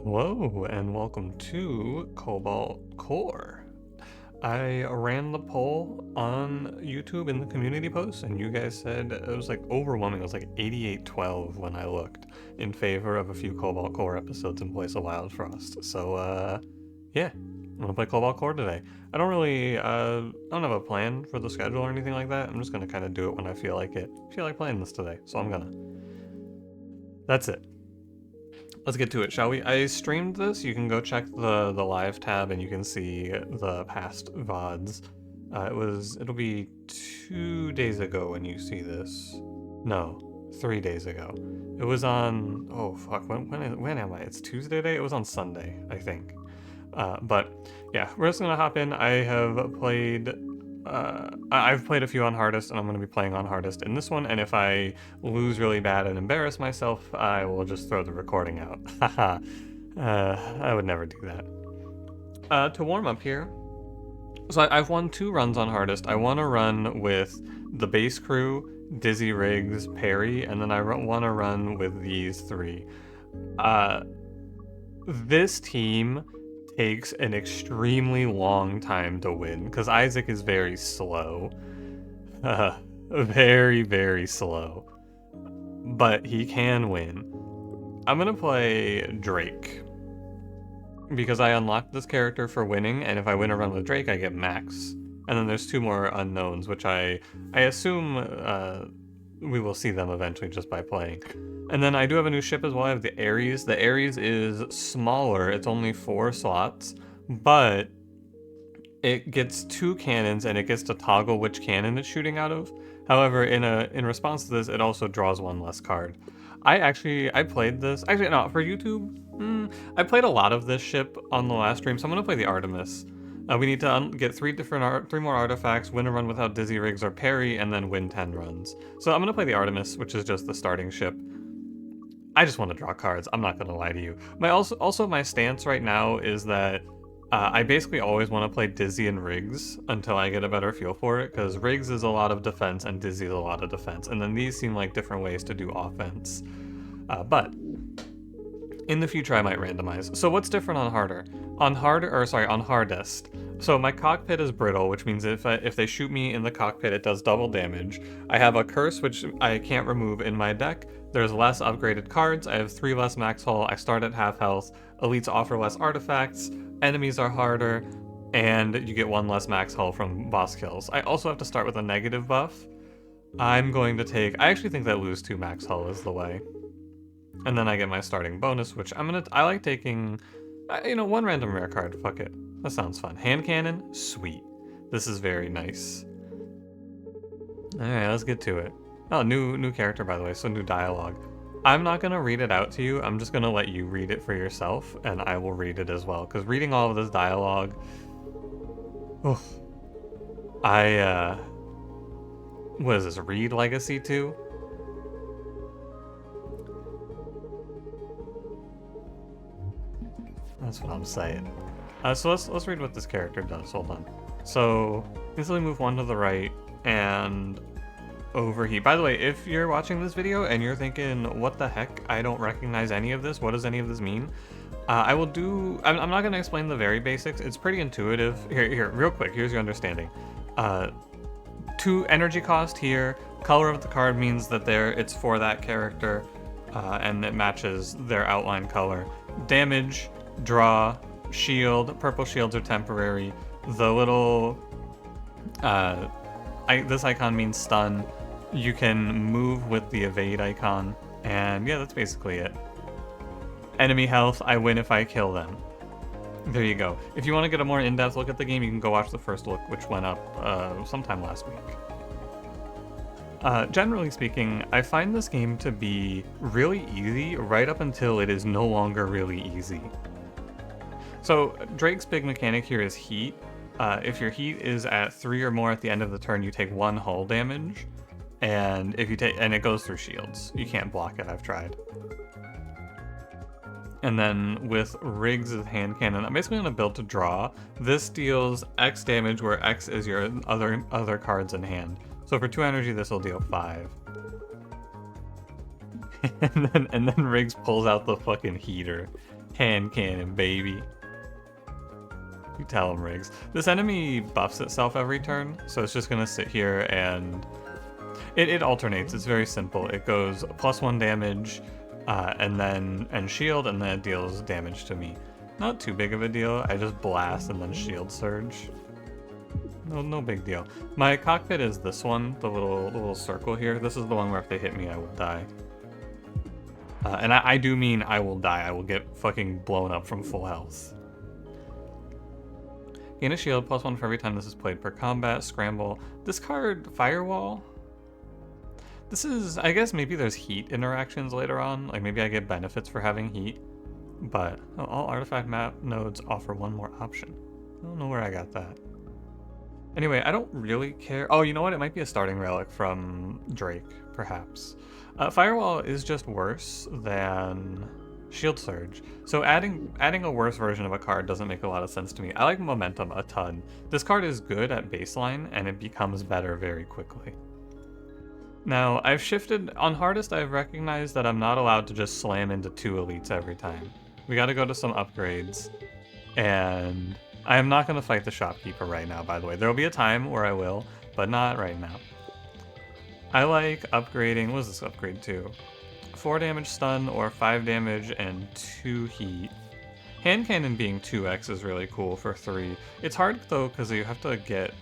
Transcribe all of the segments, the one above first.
Hello and welcome to Cobalt Core. I ran the poll on YouTube in the community post, and you guys said it was like overwhelming. It was like 88-12 when I looked in favor of a few Cobalt Core episodes in place of Wild Frost. So, yeah, I'm gonna play Cobalt Core today. I don't have a plan for the schedule or anything like that. I'm just gonna kind of do it when I feel like it. I feel like playing this today, so I'm gonna. That's it. Let's get to it, shall we? I streamed this. You can go check the live tab and you can see the past VODs. It'll be 2 days ago when you see this. No, 3 days ago. It was on, oh fuck, when am I? It's Tuesday day? It was on Sunday, I think. But yeah, we're just gonna hop in. I've played a few on hardest, and I'm going to be playing on hardest in this one, and if I lose really bad and embarrass myself, I will just throw the recording out. Haha. I would never do that. To warm up here, so I've won 2 runs on hardest. I want to run with the base crew, Dizzy Riggs, Perry, and then I want to run with these 3. This team takes an extremely long time to win because Isaac is very slow. Very, very slow. But he can win. I'm gonna play Drake because I unlocked this character for winning, and if I win a run with Drake, I get max. And then there's 2 more unknowns, which I assume we will see them eventually just by playing. And then I do have a new ship as well. I have the Ares. The Ares is smaller. It's only 4 slots, but it gets 2 cannons and it gets to toggle which cannon it's shooting out of. However, in response to this, it also draws 1 less card. I played this. Actually, no, for YouTube, I played a lot of this ship on the last stream, so I'm gonna play the Artemis. We need to get 3 more artifacts, win a run without Dizzy Riggs or Perry, and then win 10 runs. So I'm gonna play the Artemis, which is just the starting ship. I just want to draw cards. I'm not gonna lie to you. My stance right now is that I basically always want to play Dizzy and Riggs until I get a better feel for it, because Riggs is a lot of defense and Dizzy is a lot of defense, and then these seem like different ways to do offense. But in the future, I might randomize. So what's different on harder? On hardest. So my cockpit is brittle, which means if they shoot me in the cockpit, it does double damage. I have a curse, which I can't remove in my deck. There's less upgraded cards. I have 3 less max hull. I start at half health. Elites offer less artifacts. Enemies are harder. And you get 1 less max hull from boss kills. I also have to start with a negative buff. I actually think that lose 2 max hull is the way. And then I get my starting bonus, which I like taking, 1 random rare card. Fuck it. That sounds fun. Hand cannon? Sweet. This is very nice. Alright, let's get to it. Oh, new character, by the way, so new dialogue. I'm not gonna read it out to you. I'm just gonna let you read it for yourself, and I will read it as well, because reading all of this dialogue... Oof. What is this, Read Legacy 2? That's what I'm saying. So let's read what this character does. Hold on. So easily move 1 to the right and overheat. By the way, if you're watching this video and you're thinking, what the heck? I don't recognize any of this. What does any of this mean? I'm not going to explain the very basics. It's pretty intuitive. Here, real quick. Here's your understanding. 2 energy cost here. Color of the card means that it's for that character, and it matches their outline color. Damage, draw, shield. Purple shields are temporary. The little this icon means stun. You can move with the evade icon, and yeah, that's basically it. Enemy health, I win if I kill them. There you go. If you want to get a more in-depth look at the game, you can go watch the first look, which went up sometime last week. Generally speaking, I find this game to be really easy right up until it is no longer really easy. So Drake's big mechanic here is heat. If your heat is at 3 or more at the end of the turn, you take 1 hull damage, and it goes through shields. You can't block it. I've tried. And then with Riggs' hand cannon, I'm basically gonna build to draw. This deals X damage, where X is your other cards in hand. So for 2 energy, this will deal 5. and then Riggs pulls out the fucking heater. Hand cannon, baby. You tell him, Riggs. This enemy buffs itself every turn, so it's just gonna sit here and... It alternates, it's very simple. It goes +1 damage, and shield, and then it deals damage to me. Not too big of a deal, I just blast and then shield surge. No big deal. My cockpit is this one, the little circle here. This is the one where if they hit me, I will die. And I do mean I will die. I will get fucking blown up from full health. Gain a shield, +1 for every time this is played per combat, scramble. Discard Firewall. This is, I guess maybe there's heat interactions later on. Like maybe I get benefits for having heat. But all artifact map nodes offer one more option. I don't know where I got that. Anyway, I don't really care. Oh, you know what? It might be a starting relic from Drake, perhaps. Firewall is just worse than Shield Surge. So adding a worse version of a card doesn't make a lot of sense to me. I like Momentum a ton. This card is good at baseline, and it becomes better very quickly. Now, I've shifted... On hardest, I've recognized that I'm not allowed to just slam into 2 elites every time. We gotta go to some upgrades, and... I am not going to fight the shopkeeper right now, by the way. There will be a time where I will, but not right now. I like upgrading... What is this upgrade to? 4 damage stun or 5 damage and 2 heat. Hand cannon being 2x is really cool for 3. It's hard, though, because you have to get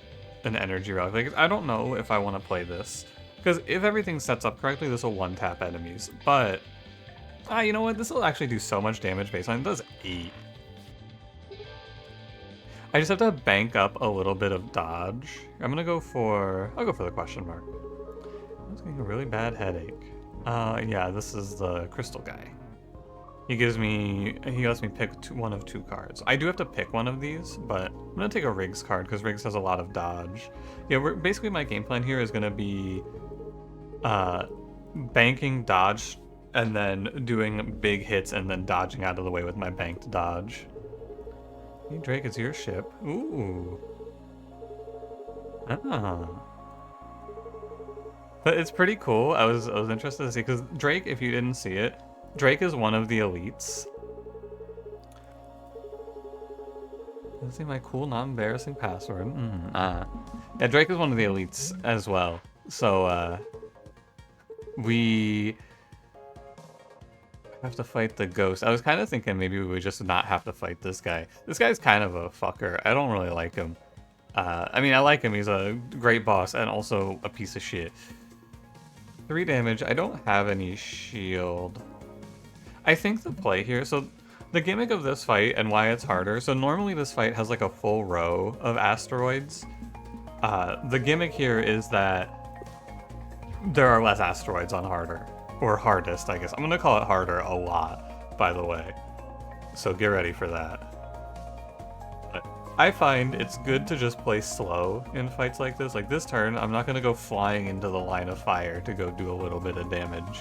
an energy relic. Like, I don't know if I want to play this. Because if everything sets up correctly, this will one-tap enemies. But, you know what? This will actually do so much damage baseline. It does 8. I just have to bank up a little bit of dodge. I'll go for the question mark. I'm getting a really bad headache. Yeah, this is the crystal guy. He lets me pick one of 2 cards. I do have to pick one of these, but I'm gonna take a Riggs card because Riggs has a lot of dodge. Yeah, basically my game plan here is gonna be banking dodge and then doing big hits and then dodging out of the way with my banked dodge. Hey Drake, it's your ship. Ooh. Ah. But it's pretty cool. I was interested to see, because Drake, if you didn't see it, Drake is one of the elites. Let's see my cool, not embarrassing password. Yeah, Drake is one of the elites as well. So, we have to fight the ghost. I was kind of thinking maybe we would just not have to fight this guy. This guy's kind of a fucker. I don't really like him. I mean, I like him. He's a great boss and also a piece of shit. 3 damage. I don't have any shield. I think the play here... So, the gimmick of this fight and why it's harder... So, normally this fight has like a full row of asteroids. The gimmick here is that there are less asteroids on harder. Or hardest, I guess. I'm gonna call it harder a lot, by the way. So get ready for that. But I find it's good to just play slow in fights like this. Like this turn, I'm not gonna go flying into the line of fire to go do a little bit of damage.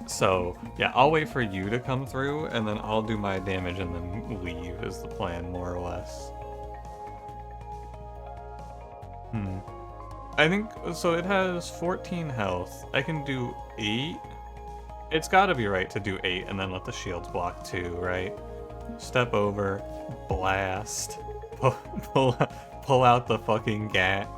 So, yeah, I'll wait for you to come through, and then I'll do my damage and then leave is the plan, more or less. I think, so it has 14 health. I can do 8. It's gotta be right to do 8 and then let the shields block 2, right? Step over, blast, pull out the fucking gat.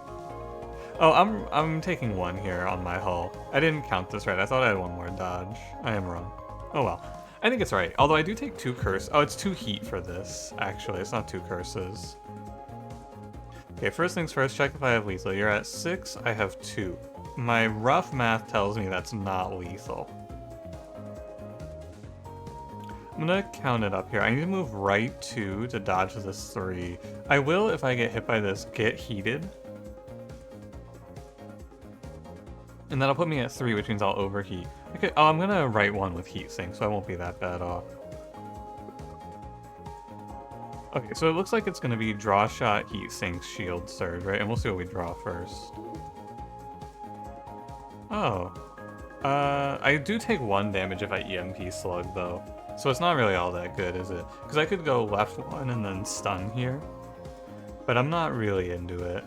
Oh, I'm taking 1 here on my hull. I didn't count this right. I thought I had 1 more dodge. I am wrong. Oh well. I think it's right. Although I do take 2 curse. Oh, it's 2 heat for this, actually. It's not 2 curses. Okay, first things first, check if I have lethal. You're at 6, I have 2. My rough math tells me that's not lethal. I'm gonna count it up here. I need to move right 2 to dodge this 3. I will, if I get hit by this, get heated. And that'll put me at 3, which means I'll overheat. Okay, oh, I'm gonna write 1 with heat sink, so I won't be that bad off. Okay, so it looks like it's going to be draw shot, heat sink, shield surge, right? And we'll see what we draw first. Oh. I do take 1 damage if I EMP slug, though. So it's not really all that good, is it? Because I could go left 1 and then stun here. But I'm not really into it.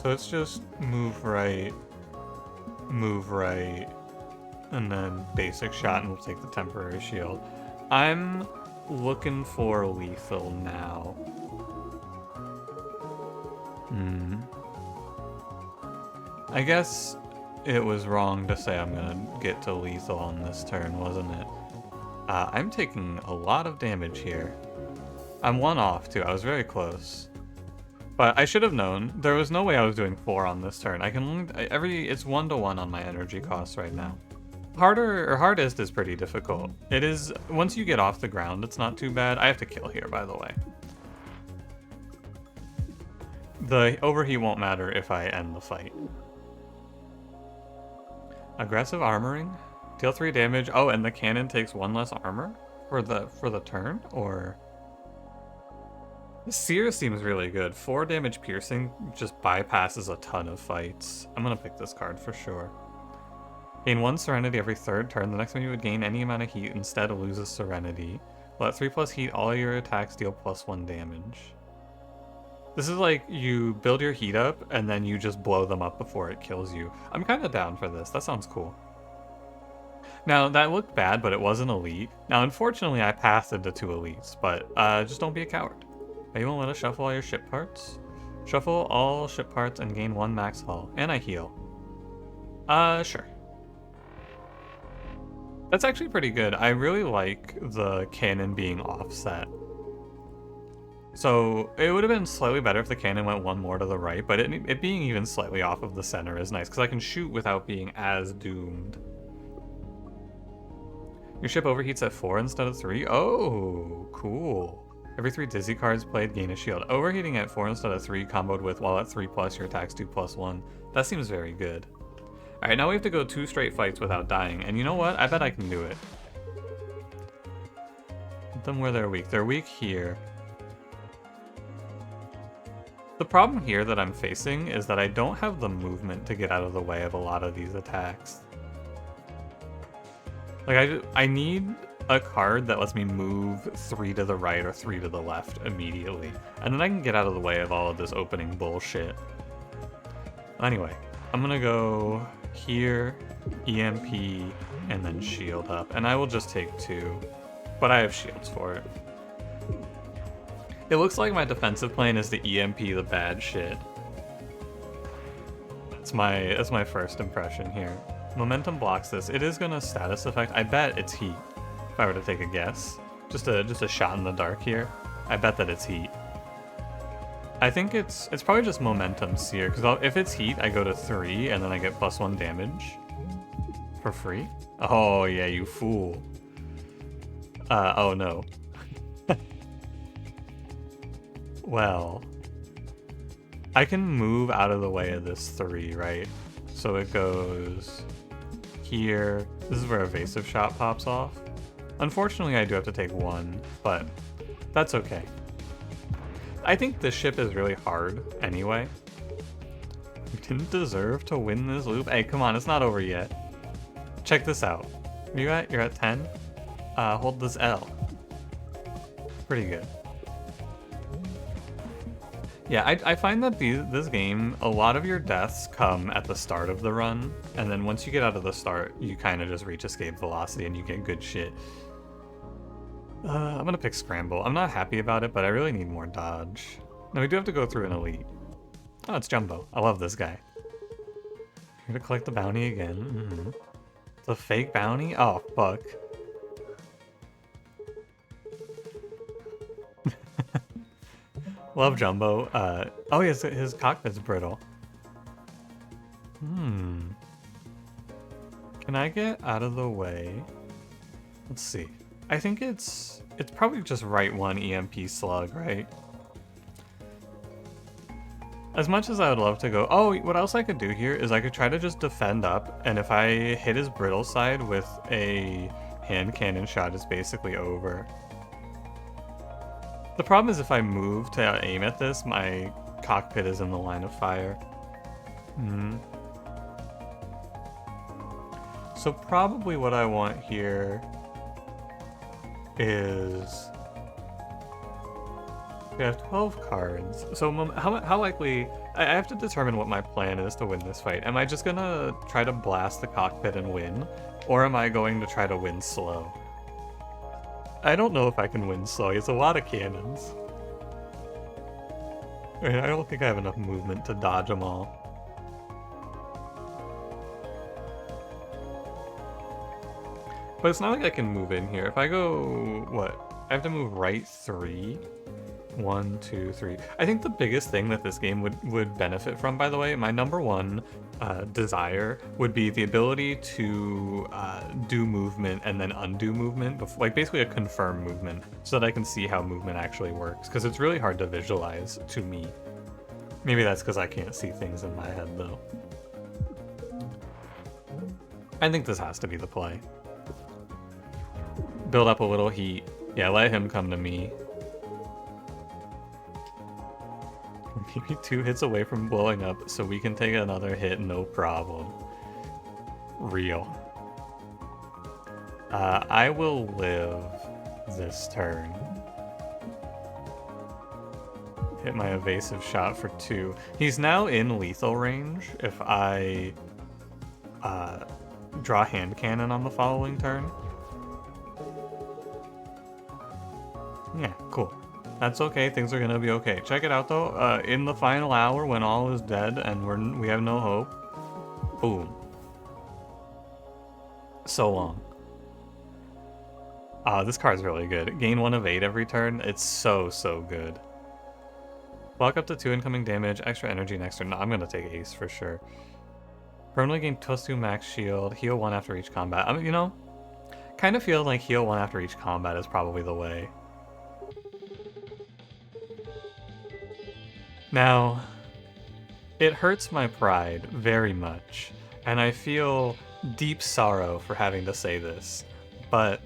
So it's just move right, and then basic shot, and we'll take the temporary shield. I'm looking for lethal now. I guess it was wrong to say I'm gonna get to lethal on this turn, wasn't it? I'm taking a lot of damage here. I'm 1 off too, I was very close. But I should have known. There was no way I was doing 4 on this turn. I can only, it's 1-to-1 on my energy costs right now. Hardest is pretty difficult. It is, once you get off the ground, it's not too bad. I have to kill here, by the way. The overheat won't matter if I end the fight. Aggressive armoring, deal 3 damage. Oh, and the cannon takes 1 less armor for the turn, or Seer seems really good. 4 damage piercing just bypasses a ton of fights. I'm gonna pick this card for sure. Gain 1 serenity every 3rd turn. The next time you would gain any amount of heat instead loses serenity. Let 3+ heat, all your attacks deal +1 damage. This is like you build your heat up and then you just blow them up before it kills you. I'm kind of down for this. That sounds cool. Now, that looked bad, but it was an elite. Now, unfortunately, I passed into 2 elites, but just don't be a coward. You won't let us shuffle all your ship parts? Shuffle all ship parts and gain 1 max hull. And I heal. Sure. That's actually pretty good. I really like the cannon being offset. So it would have been slightly better if the cannon went 1 more to the right, but it being even slightly off of the center is nice, because I can shoot without being as doomed. Your ship overheats at 4 instead of 3? Oh, cool. Every 3 dizzy cards played gain a shield. Overheating at 4 instead of 3 comboed with while at 3+ your attacks do +1. That seems very good. Alright, now we have to go 2 straight fights without dying, and you know what? I bet I can do it. Hit them where they're weak. They're weak here. The problem here that I'm facing is that I don't have the movement to get out of the way of a lot of these attacks. Like, I need a card that lets me move 3 to the right or 3 to the left immediately. And then I can get out of the way of all of this opening bullshit. Anyway, I'm gonna go here, EMP, and then shield up. And I will just take 2, but I have shields for it. It looks like my defensive plan is the EMP, the bad shit. That's my first impression here. Momentum blocks this. It is gonna status effect. I bet it's heat. If I were to take a guess, just a shot in the dark here, I bet that it's heat. I think it's probably just momentum seer, because if it's heat, I go to 3 and then I get +1 damage for free. Oh yeah, you fool. Oh no. Well, I can move out of the way of this 3, right? So it goes here. This is where evasive shot pops off. Unfortunately, I do have to take 1, but that's okay. I think this ship is really hard anyway. You didn't deserve to win this loop. Hey, come on, it's not over yet. Check this out. Where you at? You're at 10? Hold this L. Pretty good. Yeah, I find that this game, a lot of your deaths come at the start of the run, and then once you get out of the start, you kind of just reach escape velocity and you get good shit. I'm gonna pick Scramble. I'm not happy about it, but I really need more dodge. Now we do have to go through an elite. Oh, it's Jumbo. I love this guy. Here to collect the bounty again. It's a fake bounty? Oh, fuck. Love Jumbo. Oh, his cockpit's brittle. Can I get out of the way? Let's see. I think it's probably just right 1 EMP slug, right? As much as I would love to go... Oh, what else I could do here is I could try to just defend up, and if I hit his brittle side with a hand cannon shot, it's basically over. The problem is if I move to aim at this, my cockpit is in the line of fire. So probably what I want here is... We have 12 cards. So how likely... I have to determine what my plan is to win this fight. Am I just gonna try to blast the cockpit and win? Or am I going to try to win slow? I don't know if I can win slow. It's a lot of cannons. I don't think I have enough movement to dodge them all. But it's not like I can move in here. If I go, what? I have to move right 3. 1, 2, 3. I think the biggest thing that this game would benefit from, by the way, my number one desire would be the ability to do movement and then undo movement, like basically a confirm movement, so that I can see how movement actually works, because it's really hard to visualize to me. Maybe that's because I can't see things in my head, though. I think this has to be the play. Build up a little heat. Yeah, let him come to me. Maybe 2 hits away from blowing up, so we can take another hit, no problem. Real. I will live this turn. Hit my evasive shot for 2. He's now in lethal range if I draw hand cannon on the following turn. Yeah, cool. That's okay, things are gonna be okay. Check it out though, in the final hour when all is dead and we have no hope, boom. So long. This card's really good. Gain 1 of 8 every turn. It's so good. Block up to 2 incoming damage, extra energy next turn. No, I'm gonna take Ace for sure. Permanently gain +2 max shield, heal 1 after each combat. I mean, you know, kind of feel like heal 1 after each combat is probably the way. Now, it hurts my pride very much, and I feel deep sorrow for having to say this, but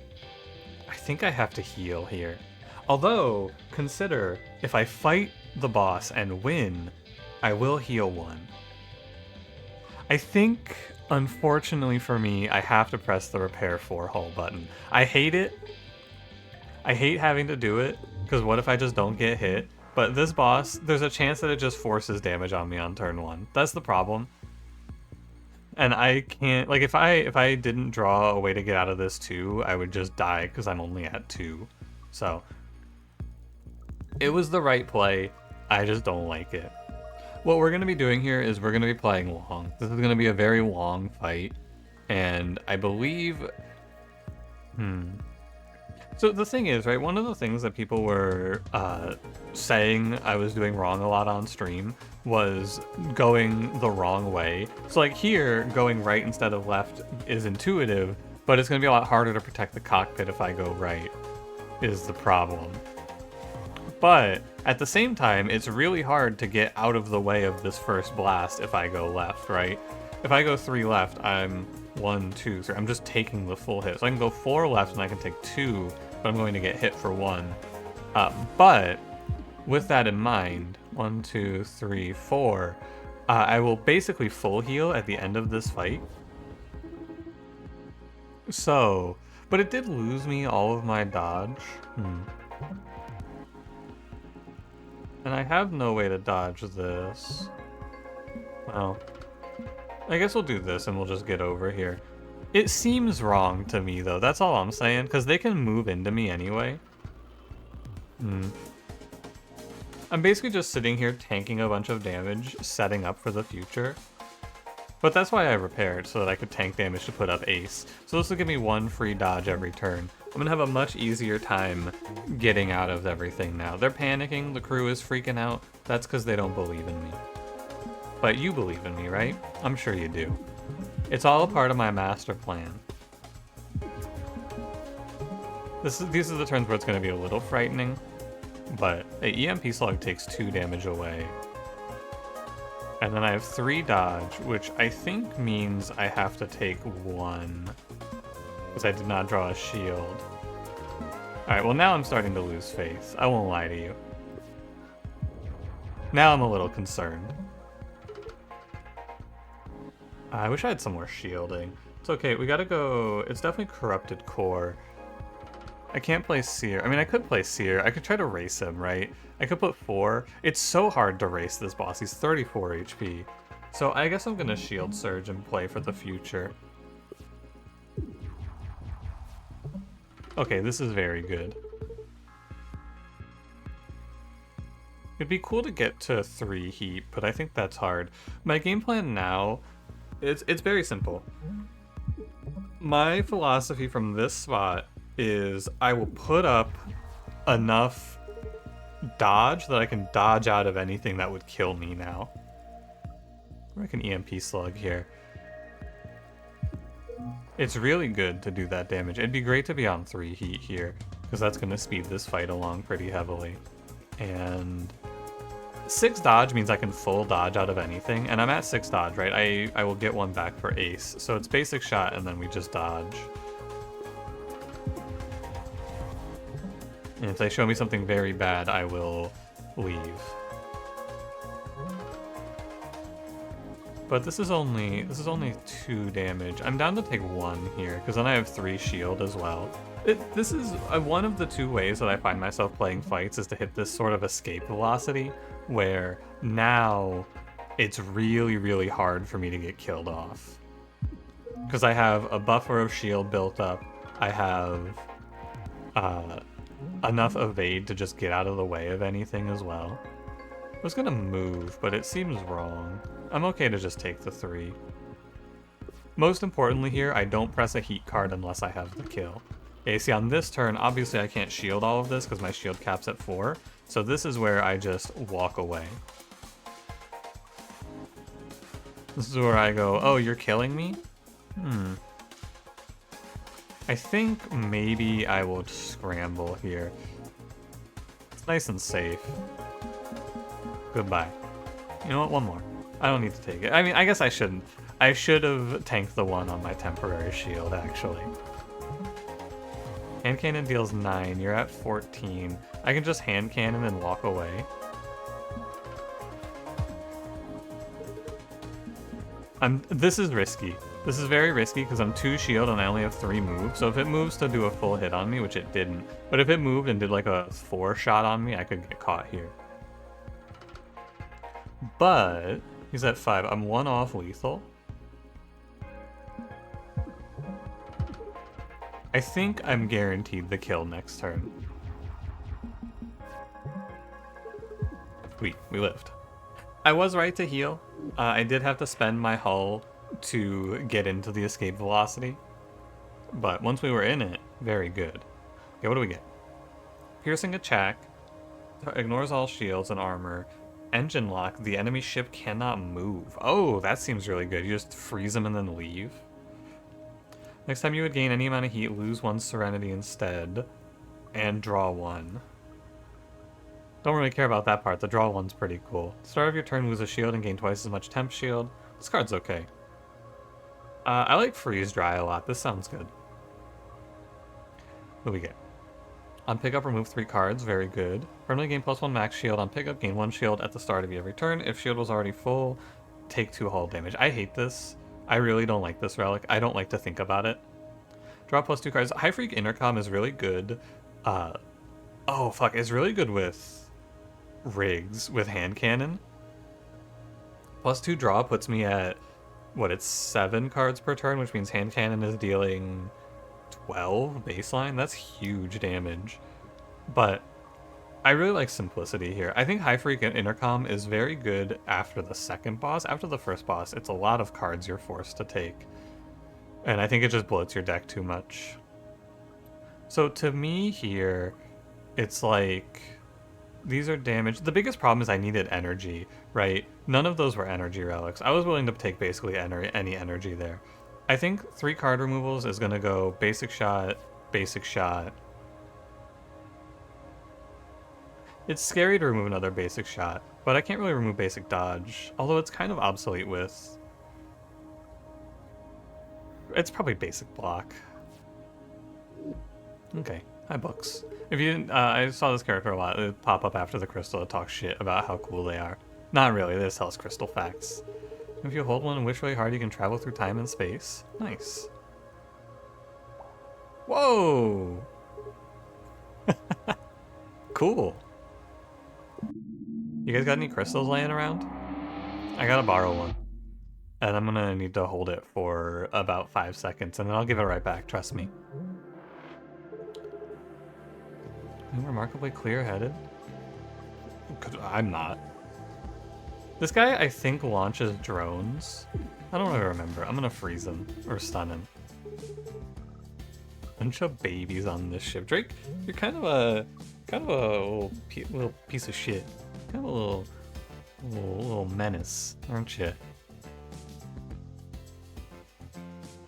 I think I have to heal here. Although, consider, if I fight the boss and win, I will heal 1. I think, unfortunately for me, I have to press the repair 4 hull button. I hate it. I hate having to do it, because what if I just don't get hit? But this boss, there's a chance that it just forces damage on me on turn 1. That's the problem. And I can't, like, if I didn't draw a way to get out of this too, I would just die because I'm only at 2. So, it was the right play. I just don't like it. What we're going to be doing here is we're going to be playing long. This is going to be a very long fight. And I believe... So the thing is, right, one of the things that people were saying I was doing wrong a lot on stream was going the wrong way. So like here, going right instead of left is intuitive, but it's going to be a lot harder to protect the cockpit if I go right, is the problem. But at the same time, it's really hard to get out of the way of this first blast if I go left, right? If I go 3 left, I'm 1, 2, 3. I'm just taking the full hit. So I can go 4 left and I can take 2, but I'm going to get hit for 1. But with that in mind, 1, 2, 3, 4, I will basically full heal at the end of this fight. So, but it did lose me all of my dodge. And I have no way to dodge this. Well, I guess we'll do this and we'll just get over here. It seems wrong to me though, that's all I'm saying, because they can move into me anyway. I'm basically just sitting here tanking a bunch of damage, setting up for the future. But that's why I repaired, so that I could tank damage to put up Ace. So this will give me 1 free dodge every turn. I'm gonna have a much easier time getting out of everything now. They're panicking, the crew is freaking out. That's because they don't believe in me. But you believe in me, right? I'm sure you do. It's all a part of my master plan. These are the turns where it's going to be a little frightening, but an EMP slug takes 2 damage away. And then I have 3 dodge, which I think means I have to take 1, because I did not draw a shield. Alright, well now I'm starting to lose faith. I won't lie to you. Now I'm a little concerned. I wish I had some more shielding. It's okay, we gotta go... It's definitely corrupted core. I can't play Seer. I mean, I could play Seer. I could try to race him, right? I could put 4. It's so hard to race this boss. He's 34 HP. So I guess I'm gonna Shield Surge and play for the future. Okay, this is very good. It'd be cool to get to 3 heat, but I think that's hard. My game plan now, it's very simple. My philosophy from this spot is I will put up enough dodge that I can dodge out of anything that would kill me now. Or I can EMP slug here. It's really good to do that damage. It'd be great to be on 3 heat here, because that's going to speed this fight along pretty heavily. And 6 dodge means I can full dodge out of anything, and I'm at 6 dodge, right? I will get 1 back for ace. So it's basic shot, and then we just dodge. And if they show me something very bad, I will leave. But this is only 2 damage. I'm down to take 1 here, because then I have 3 shield as well. This is one of the 2 ways that I find myself playing fights is to hit this sort of escape velocity, where now it's really, really hard for me to get killed off. Because I have a buffer of shield built up, I have enough evade to just get out of the way of anything as well. I was gonna move, but it seems wrong. I'm okay to just take the 3. Most importantly here, I don't press a heat card unless I have the kill. Okay, see on this turn, obviously I can't shield all of this because my shield cap's at 4, so this is where I just walk away. This is where I go, oh, you're killing me? I think maybe I will scramble here. It's nice and safe. Goodbye. You know what, 1 more. I don't need to take it. I mean, I guess I shouldn't. I should have tanked the 1 on my temporary shield, actually. Hand cannon deals 9, you're at 14. I can just hand cannon and walk away. This is risky. This is very risky because I'm 2 shield and I only have 3 moves. So if it moves to do a full hit on me, which it didn't, but if it moved and did like a 4 shot on me, I could get caught here. But he's at 5. I'm 1 off lethal. I think I'm guaranteed the kill next turn. We lived. I was right to heal. I did have to spend my hull to get into the escape velocity. But once we were in it, very good. Okay, what do we get? Piercing attack. Ignores all shields and armor. Engine lock. The enemy ship cannot move. Oh, that seems really good. You just freeze them and then leave. Next time you would gain any amount of heat, lose 1 serenity instead, and draw 1. Don't really care about that part. The draw 1's pretty cool. Start of your turn, lose a shield and gain twice as much temp shield. This card's okay. I like freeze dry a lot. This sounds good. What do we get? On pickup, remove 3 cards. Very good. Permanently gain +1 max shield. On pickup, gain 1 shield at the start of every turn. If shield was already full, take 2 hull damage. I hate this. I really don't like this relic. I don't like to think about it. Draw +2 cards. High Freak Intercom is really good. Oh, fuck. It's really good with rigs, with hand cannon. +2 draw puts me at, what, it's 7 cards per turn, which means hand cannon is dealing 12 baseline. That's huge damage. But I really like simplicity here. I think High Freak and Intercom is very good after the second boss. After the first boss, it's a lot of cards you're forced to take. And I think it just bloats your deck too much. So to me here, it's like, these are damage. The biggest problem is I needed energy, right? None of those were energy relics. I was willing to take basically any energy there. I think 3 card removals is going to go basic shot, basic shot. It's scary to remove another basic shot, but I can't really remove basic dodge, although it's kind of obsolete with... It's probably basic block. Okay, hi books. If you didn't, I saw this character a lot. It would pop up after the crystal to talk shit about how cool they are. Not really, they just tell us crystal facts. If you hold one and wish really hard, you can travel through time and space. Nice. Whoa! Cool. You guys got any crystals laying around? I gotta borrow one. And I'm gonna need to hold it for about 5 seconds, and then I'll give it right back, trust me. I'm remarkably clear-headed. I'm not. This guy, I think, launches drones. I don't really remember. I'm gonna freeze him, or stun him. Bunch of babies on this ship. Drake, you're kind of a little piece of shit. Kind of a little menace, aren't you?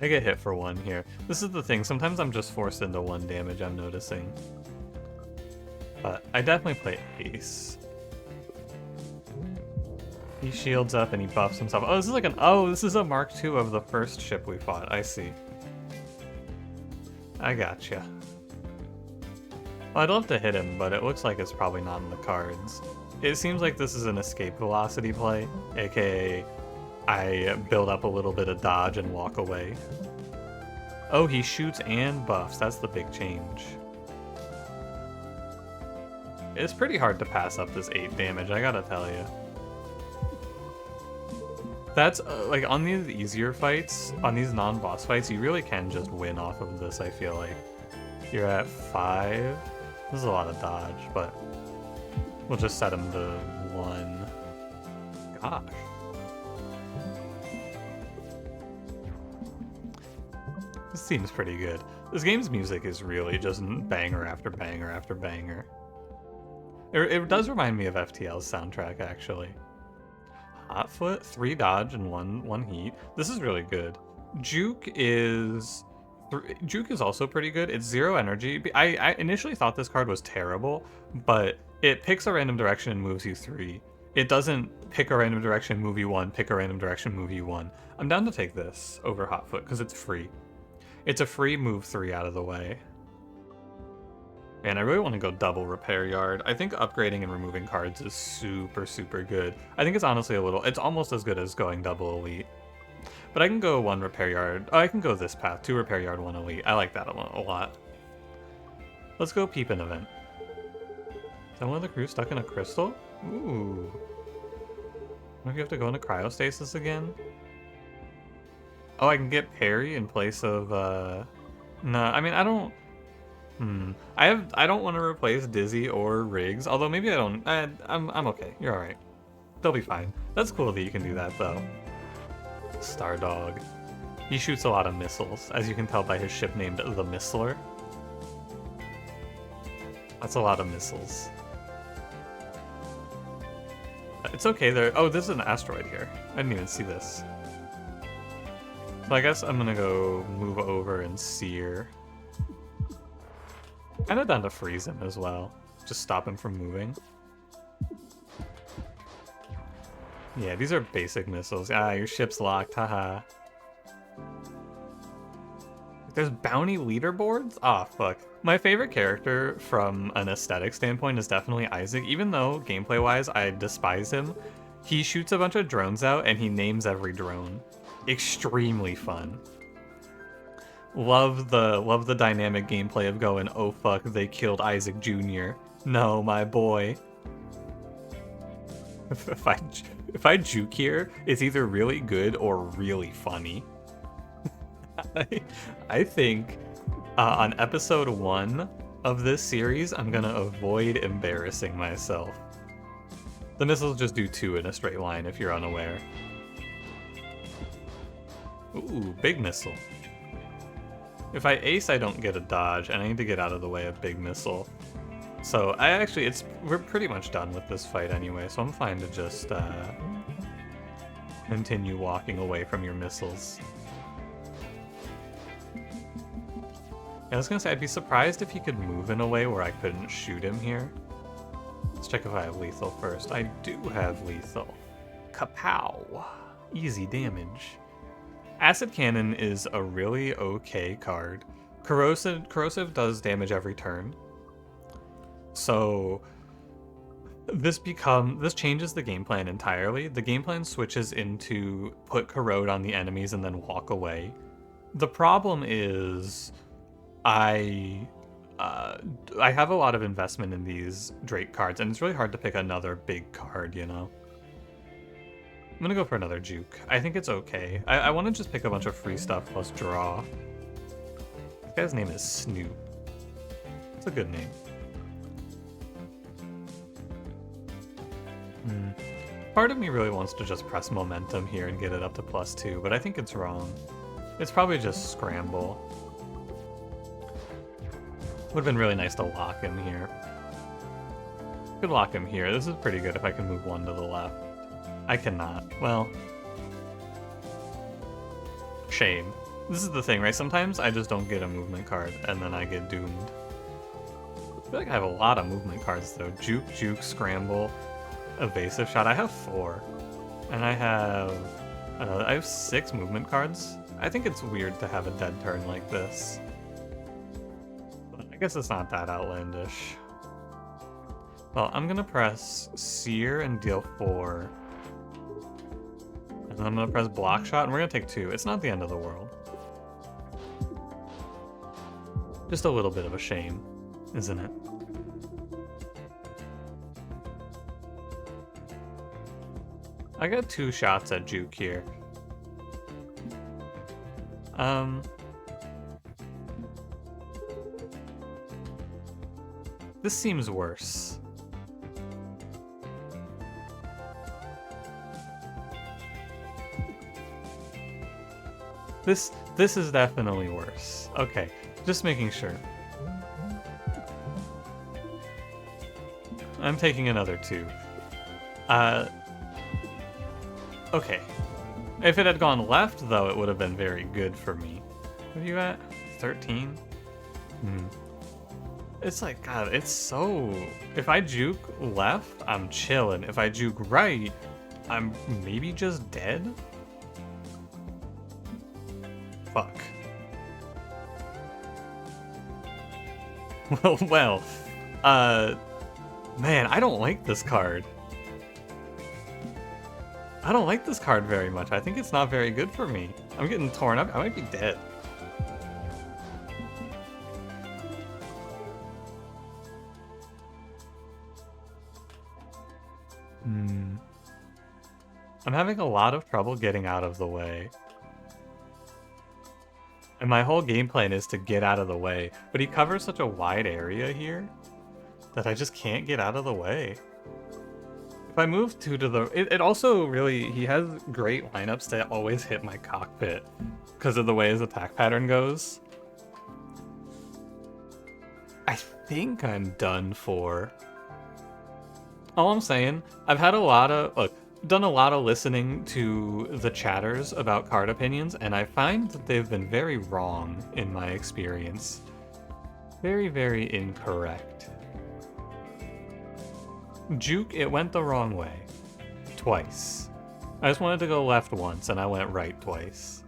I get hit for 1 here. This is the thing, sometimes I'm just forced into 1 damage, I'm noticing. But I definitely play Ace. He shields up and he buffs himself. Oh, this is like this is a Mark II of the first ship we fought. I see. I gotcha. Well, I'd love to hit him, but it looks like it's probably not in the cards. It seems like this is an escape velocity play, aka I build up a little bit of dodge and walk away. Oh, he shoots and buffs. That's the big change. It's pretty hard to pass up this 8 damage, I gotta tell you. That's, like, on these easier fights, on these non-boss fights, you really can just win off of this, I feel like. You're at 5. This is a lot of dodge, but we'll just set him to 1. Gosh. This seems pretty good. This game's music is really just banger after banger after banger. It does remind me of FTL's soundtrack, actually. Hotfoot, 3 dodge and one heat. This is really good. Juke is also pretty good. It's 0 energy. I initially thought this card was terrible, but it picks a random direction and moves you 3. It doesn't pick a random direction, move you 1, pick a random direction, move you 1. I'm down to take this over Hotfoot because it's free. It's a free move 3 out of the way. Man, I really want to go double Repair Yard. I think upgrading and removing cards is super, super good. I think it's honestly it's almost as good as going double Elite. But I can go 1 Repair Yard. Oh, I can go this path, 2 Repair Yard, 1 Elite. I like that a lot. Let's go peep an event. Is that one of the crew stuck in a crystal? Ooh. What if you have to go into cryostasis again? Oh, I can get parry in place of, no, I mean, I don't... I don't want to replace Dizzy or Riggs, although maybe I don't. I'm okay. You're alright. They'll be fine. That's cool that you can do that, though. Stardog. He shoots a lot of missiles, as you can tell by his ship named the Missler. That's a lot of missiles. It's okay there. Oh, there's an asteroid here. I didn't even see this. So I guess I'm gonna go move over and sear. Kinda down to freeze him as well. Just stop him from moving. Yeah, these are basic missiles. Ah, your ship's locked, haha. There's bounty leaderboards? Ah, fuck. My favorite character from an aesthetic standpoint is definitely Isaac. Even though, gameplay-wise, I despise him, he shoots a bunch of drones out and he names every drone. Extremely fun. Love the dynamic gameplay of going, oh fuck, they killed Isaac Jr. No, my boy. If I juke here, it's either really good or really funny. I think on episode 1 of this series, I'm gonna avoid embarrassing myself. The missiles just do 2 in a straight line if you're unaware. Ooh, big missile. If I ace, I don't get a dodge, and I need to get out of the way of big missile. So we're pretty much done with this fight anyway, so I'm fine to just continue walking away from your missiles. I was gonna say, I'd be surprised if he could move in a way where I couldn't shoot him here. Let's check if I have lethal first. I do have lethal. Kapow! Easy damage. Acid Cannon is a really okay card. Corrosive does damage every turn. So this changes the game plan entirely. The game plan switches into put corrode on the enemies and then walk away. The problem is I I have a lot of investment in these Drake cards, and it's really hard to pick another big card, you know? I'm gonna go for another Juke. I think it's okay. I want to just pick a bunch of free stuff plus draw. This guy's name is Snoop. It's a good name. Part of me really wants to just press momentum here and get it up to +2, but I think it's wrong. It's probably just scramble. Would've been really nice to lock him here. Could lock him here. This is pretty good if I can move one to the left. I cannot. Well, shame. This is the thing, right? Sometimes I just don't get a movement card, and then I get doomed. I feel like I have a lot of movement cards, though. Juke, scramble, evasive shot. I have 4. And I have 6 movement cards. I think it's weird to have a dead turn like this. But I guess it's not that outlandish. Well, I'm gonna press Sear and deal 4. And then I'm gonna press block shot, and we're gonna take 2. It's not the end of the world. Just a little bit of a shame, isn't it? I got 2 shots at Juke here. This seems worse. This is definitely worse. Okay, just making sure. I'm taking another 2. Okay. If it had gone left, though, it would have been very good for me. What are you at? 13? It's like, God, it's so... If I juke left, I'm chilling. If I juke right, I'm maybe just dead? Fuck. Well, man, I don't like this card. I don't like this card very much. I think it's not very good for me. I'm getting torn up. I might be dead. I'm having a lot of trouble getting out of the way. And my whole game plan is to get out of the way. But he covers such a wide area here that I just can't get out of the way. If I move 2 to the... It also really... He has great lineups to always hit my cockpit because of the way his attack pattern goes. I think I'm done for. All I'm saying, I've had a lot of... Look, done a lot of listening to the chatters about card opinions, and I find that they've been very wrong in my experience. Very, very incorrect. Juke, it went the wrong way. Twice. I just wanted to go left once, and I went right twice.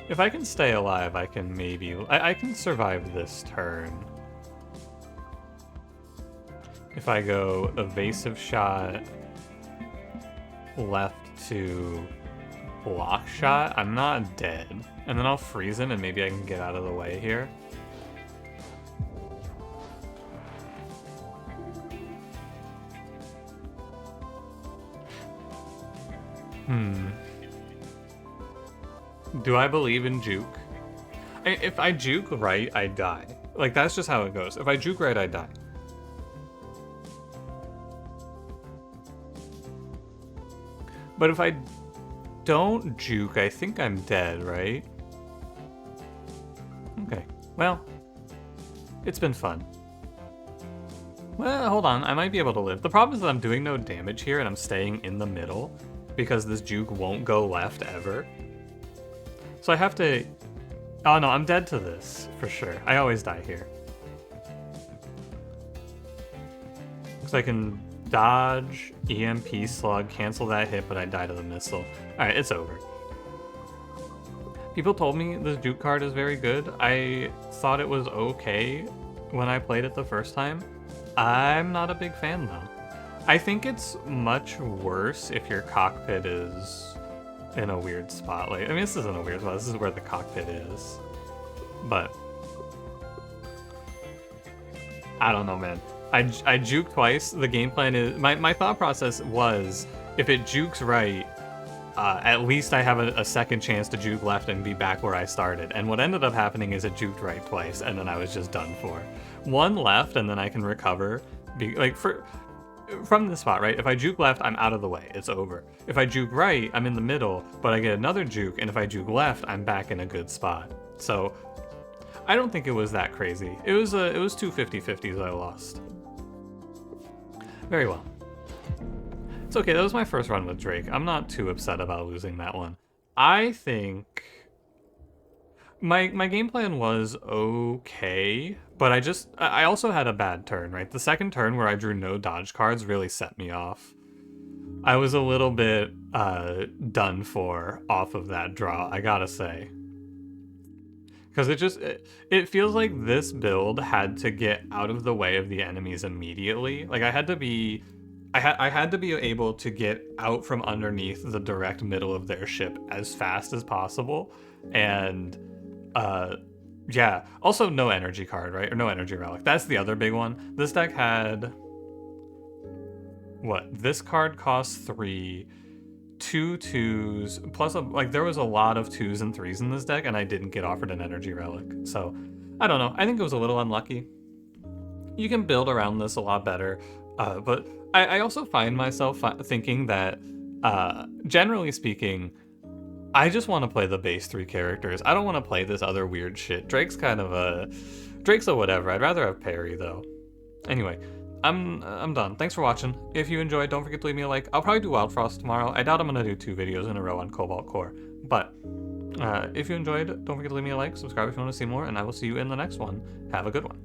If I can stay alive, I can maybe... I can survive this turn. If I go evasive shot, left to block shot, I'm not dead. And then I'll freeze him, and maybe I can get out of the way here. Do I believe in juke? If I juke right, I die. Like, that's just how it goes. If I juke right, I die. But if I don't juke, I think I'm dead, right? Okay. Well, it's been fun. Well, hold on. I might be able to live. The problem is that I'm doing no damage here, and I'm staying in the middle because this juke won't go left ever. So I have to... Oh no, I'm dead to this, for sure. I always die here. Because I can dodge, EMP slug, cancel that hit, but I die to the missile. Alright, it's over. People told me this Juke card is very good. I thought it was okay when I played it the first time. I'm not a big fan though. I think it's much worse if your cockpit is in a weird spot. Like, I mean, this isn't a weird spot. This is where the cockpit is. But I don't know, man. I juke twice. The game plan is my thought process was if it jukes right, at least I have a second chance to juke left and be back where I started. And what ended up happening is it juked right twice, and then I was just done for. One left, and then I can recover. From this spot, right? If I juke left, I'm out of the way. It's over. If I juke right, I'm in the middle, but I get another juke, and if I juke left, I'm back in a good spot. So I don't think it was that crazy. It was two 50-50s I lost. Very well. It's okay, that was my first run with Drake. I'm not too upset about losing that one. I think my game plan was okay, but I also had a bad turn, right? The second turn where I drew no dodge cards really set me off. I was a little bit done for off of that draw, I gotta say. Because it feels like this build had to get out of the way of the enemies immediately. Like I had to be able to get out from underneath the direct middle of their ship as fast as possible. And yeah, also no energy card, right? Or no energy relic. That's the other big one. This deck had what? This card costs 3, 2 2s, plus there was a lot of 2s and 3s in this deck, and I didn't get offered an energy relic. So I don't know. I think it was a little unlucky. You can build around this a lot better, but I also find myself thinking that, generally speaking, I just want to play the base 3 characters. I don't want to play this other weird shit. Drake's a whatever. I'd rather have Parry though. Anyway, I'm done. Thanks for watching. If you enjoyed, don't forget to leave me a like. I'll probably do Wild Frost tomorrow. I doubt I'm gonna do 2 videos in a row on Cobalt Core. But if you enjoyed, don't forget to leave me a like, subscribe if you want to see more, and I will see you in the next one. Have a good one.